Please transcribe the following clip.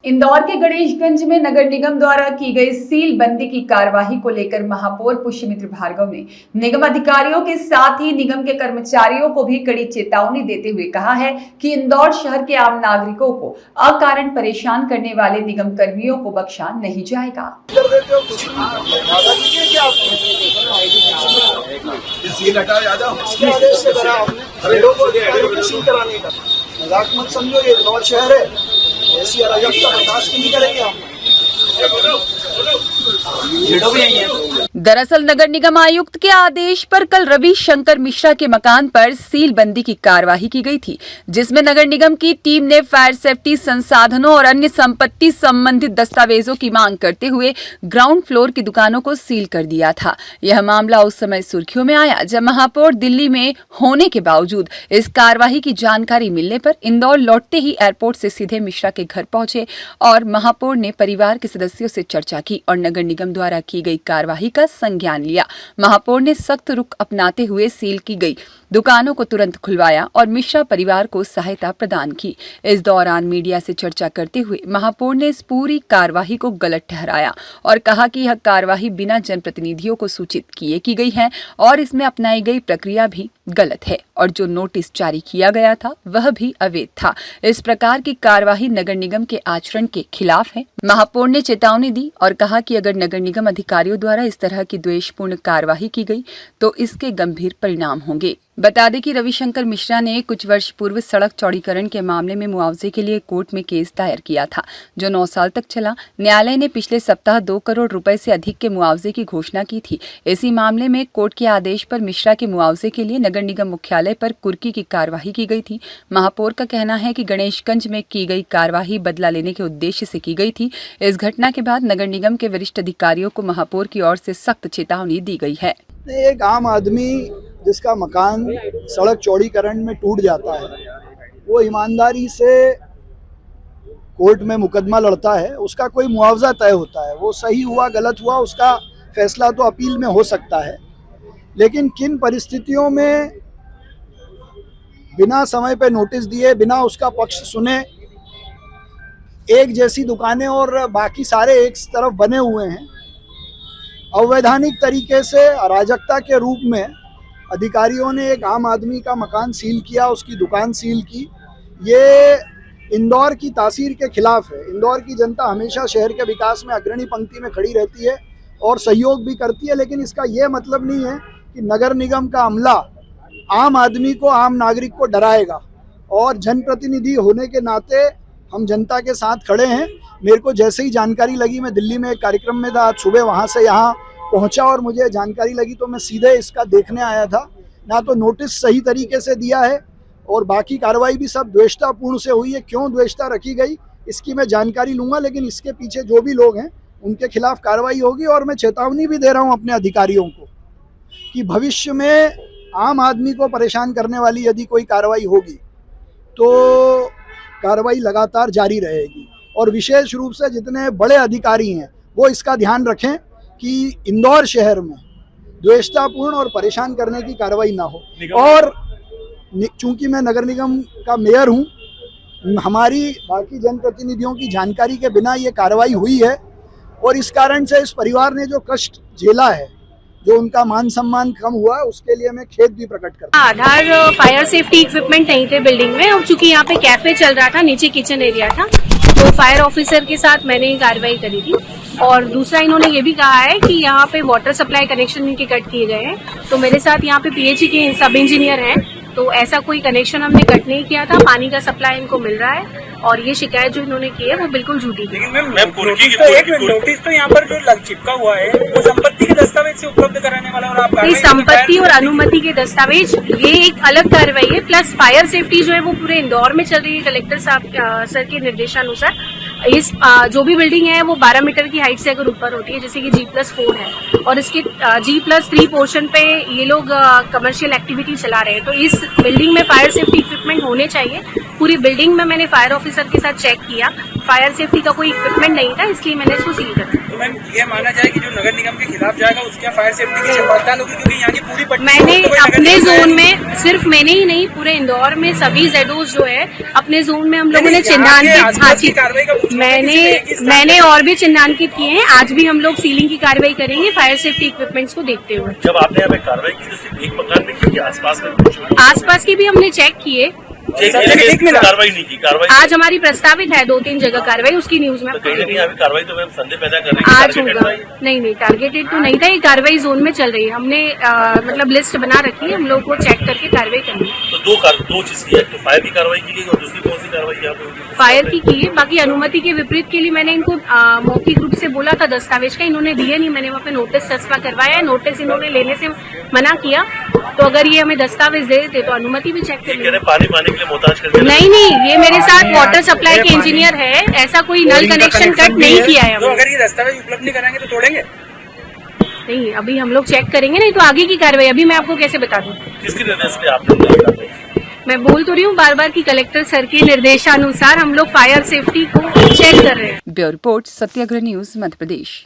इंदौर के गणेशगंज में नगर निगम द्वारा की गई सील बंदी की कार्यवाही को लेकर महापौर पुष्यमित्र भार्गव ने निगम अधिकारियों के साथ ही निगम के कर्मचारियों को भी कड़ी चेतावनी देते हुए कहा है कि इंदौर शहर के आम नागरिकों को अकारण परेशान करने वाले निगम कर्मियों को बख्शा नहीं जाएगा। मजाक मत समझो, ये इंदौर शहर है, ऐसी अराजकता बर्दाश्त नहीं करेंगे हम। दरअसल नगर निगम आयुक्त के आदेश पर कल रविशंकर मिश्रा के मकान पर सील बंदी की कार्यवाही की गई थी, जिसमें नगर निगम की टीम ने फायर सेफ्टी संसाधनों और अन्य संपत्ति संबंधित दस्तावेजों की मांग करते हुए ग्राउंड फ्लोर की दुकानों को सील कर दिया था। यह मामला उस समय सुर्खियों में आया जब महापौर दिल्ली में होने के बावजूद इस कार्यवाही की जानकारी मिलने पर इंदौर लौटते ही एयरपोर्ट से सीधे मिश्रा के घर पहुंचे और महापौर ने परिवार के सदस्यों से चर्चा की और नगर निगम द्वारा की गई कार्यवाही का संज्ञान लिया। महापौर ने सख्त रुख अपनाते हुए सील की गई दुकानों को तुरंत खुलवाया और मिश्रा परिवार को सहायता प्रदान की। इस दौरान मीडिया से चर्चा करते हुए महापौर ने इस पूरी कार्यवाही को गलत ठहराया और कहा कि यह कार्यवाही बिना जनप्रतिनिधियों को सूचित किए की गई है और इसमें अपनाई गई प्रक्रिया भी गलत है और जो नोटिस जारी किया गया था वह भी अवैध था। इस प्रकार की कार्यवाही नगर निगम के आचरण के खिलाफ है। महापौर ने चेतावनी दी और कहा कि अगर नगर निगम अधिकारियों द्वारा इस तरह की द्वेषपूर्ण कार्यवाही की गई तो इसके गंभीर परिणाम होंगे। बता दें कि रविशंकर मिश्रा ने कुछ वर्ष पूर्व सड़क चौड़ीकरण के मामले में मुआवजे के लिए कोर्ट में केस दायर किया था, जो 9 साल तक चला। न्यायालय ने पिछले सप्ताह 2 करोड़ रुपए से अधिक के मुआवजे की घोषणा की थी। इसी मामले में कोर्ट के आदेश पर मिश्रा के मुआवजे के लिए नगर निगम मुख्यालय पर कुर्की की कार्यवाही की गई थी। महापौर का कहना है कि गणेशगंज में की गई कार्यवाही बदला लेने के उद्देश्य से की गई थी। इस घटना के बाद नगर निगम के वरिष्ठ अधिकारियों को महापौर की ओर से सख्त चेतावनी दी गई है। एक आम आदमी जिसका मकान सड़क चौड़ीकरण में टूट जाता है, वो ईमानदारी से कोर्ट में मुकदमा लड़ता है, उसका कोई मुआवजा तय होता है। वो सही हुआ गलत हुआ उसका फैसला तो अपील में हो सकता है, लेकिन किन परिस्थितियों में बिना समय पे नोटिस दिए, बिना उसका पक्ष सुने, एक जैसी दुकानें और बाकी सारे एक तरफ बने हुए हैं, अवैधानिक तरीके से अराजकता के रूप में अधिकारियों ने एक आम आदमी का मकान सील किया, उसकी दुकान सील की। ये इंदौर की तासीर के खिलाफ है। इंदौर की जनता हमेशा शहर के विकास में अग्रणी पंक्ति में खड़ी रहती है और सहयोग भी करती है, लेकिन इसका ये मतलब नहीं है कि नगर निगम का अमला आम आदमी को, आम नागरिक को डराएगा। और जनप्रतिनिधि होने के नाते हम जनता के साथ खड़े हैं। मेरे को जैसे ही जानकारी लगी, मैं दिल्ली में एक कार्यक्रम में था, आज सुबह वहाँ से यहाँ पहुंचा और मुझे जानकारी लगी तो मैं सीधे इसका देखने आया था। ना तो नोटिस सही तरीके से दिया है और बाकी कार्रवाई भी सब द्वेषतापूर्ण से हुई है। क्यों द्वेषता रखी गई इसकी मैं जानकारी लूँगा, लेकिन इसके पीछे जो भी लोग हैं उनके खिलाफ कार्रवाई होगी। और मैं चेतावनी भी दे रहा हूँ अपने अधिकारियों को कि भविष्य में आम आदमी को परेशान करने वाली यदि कोई कार्रवाई होगी तो कार्रवाई लगातार जारी रहेगी। और विशेष रूप से जितने बड़े अधिकारी हैं वो इसका ध्यान रखें कि इंदौर शहर में द्वेषतापूर्ण और परेशान करने की कार्रवाई ना हो। और चूंकि मैं नगर निगम का मेयर हूं, हमारी बाकी जनप्रतिनिधियों की जानकारी के बिना ये कार्रवाई हुई है और इस कारण से इस परिवार ने जो कष्ट झेला है, जो उनका मान सम्मान कम हुआ, उसके लिए मैं खेद भी प्रकट करता हूं। आधार फायर सेफ्टी इक्विपमेंट नहीं थे बिल्डिंग में, और चूंकि यहाँ पे कैफे चल रहा था, नीचे किचन एरिया था, तो फायर ऑफिसर के साथ मैंने ही कार्रवाई करी थी। और दूसरा इन्होंने ये भी कहा है कि यहाँ पे वाटर सप्लाई कनेक्शन इनके कट किए गए हैं, तो मेरे साथ यहाँ पे पीएचई के सब इंजीनियर हैं, तो ऐसा कोई कनेक्शन हमने कट नहीं किया था। पानी का सप्लाई इनको मिल रहा है और ये शिकायत जो इन्होंने की है वो बिल्कुल झूठी है। नोटिस तो यहाँ पर जो चिपका हुआ है वो संपत्ति के दस्तावेज से उपलब्ध कराने वाला, और आप संपत्ति और अनुमति के दस्तावेज ये एक अलग कार्रवाई है। प्लस फायर सेफ्टी जो है वो पूरे इंदौर में चल रही है कलेक्टर साहब सर के निर्देशानुसार। इस जो भी बिल्डिंग है वो 12 मीटर की हाइट से अगर ऊपर होती है, जैसे कि G+4 है, और इसके G+3 पोर्शन पे ये लोग कमर्शियल एक्टिविटी चला रहे हैं, तो इस बिल्डिंग में फायर सेफ्टी इक्विपमेंट होने चाहिए। पूरी बिल्डिंग में मैंने फायर ऑफिसर के साथ चेक किया, फायर सेफ्टी का कोई इक्विपमेंट नहीं था, इसलिए मैंने इसको सील कर दिया। मैम ये माना जाए कि जो नगर निगम के खिलाफ जाएगा उसके फायर सेफ्टी की पड़ताल होगी, क्योंकि यहाँ की पूरी पट्टी मैंने तो कोई नगर अपने निगम जोन का- में, सिर्फ मैंने ही नहीं पूरे इंदौर में सभी जेडोज जो है अपने जोन में हम लोगों ने नहीं, यहाँ के चिन्हांकित, आसपास की कार्रवाई का पूछना है, किसी ने एक ही स्थान मैंने और भी चिन्हांकित किए हैं। आज भी हम लोग सीलिंग की कार्रवाई करेंगे फायर सेफ्टी इक्विपमेंट्स को देखते हुए। जब आपने यहाँ पे कार्रवाई की तो सिर्फ एक मकान में की कि आसपास में कुछ आसपास की भी हमने चेक किए। एक मिला। कार्रवाई नहीं की? कार्रवाई आज हमारी प्रस्तावित है 2-3 जगह कार्रवाई, उसकी न्यूज में तो कहीं ना कहीं अभी कार्रवाई तो मैम संदेह पैदा कर रही है। आज targeted होगा। था। नहीं, टारगेटेड तो नहीं था, ये कार्रवाई जोन में चल रही है। हमने मतलब लिस्ट बना रखी है, हम लोग को चेक करके कार्रवाई करनी है। तो दो चीज की है, तो फायर की कार्रवाई की गई और दूसरी कौन सी कार्रवाई यहाँ पे होगी? फायर की है, बाकी अनुमति के विपरीत के लिए मैंने इनको मौखिक रूप से बोला था दस्तावेज का, इन्होंने दिए नहीं। मैंने वहाँ पे नोटिस चस्पा करवाया है, नोटिस इन्होंने लेने से मना किया। तो अगर ये हमें दस्तावेज दे देते तो अनुमति भी चेक ये कर कह रहे पानी पाने के लिए मोहताज कर देना। नहीं, ये मेरे साथ वाटर सप्लाई के इंजीनियर है, ऐसा कोई नल कनेक्शन कट नहीं किया है तो हमने। अगर ये दस्तावेज उपलब्ध नहीं कराएंगे तो तोड़ेंगे। नहीं, अभी हम लोग चेक करेंगे, नहीं तो आगे की कार्रवाई अभी मैं आपको कैसे बता दूं। किसके निर्देश पे आपने नहीं करते? मैं बोल तो रही हूँ बार बार कि कलेक्टर सर के निर्देशानुसार हम लोग फायर सेफ्टी को चेक कर रहे हैं। ब्यूरो रिपोर्ट, सत्याग्रह न्यूज, मध्य प्रदेश।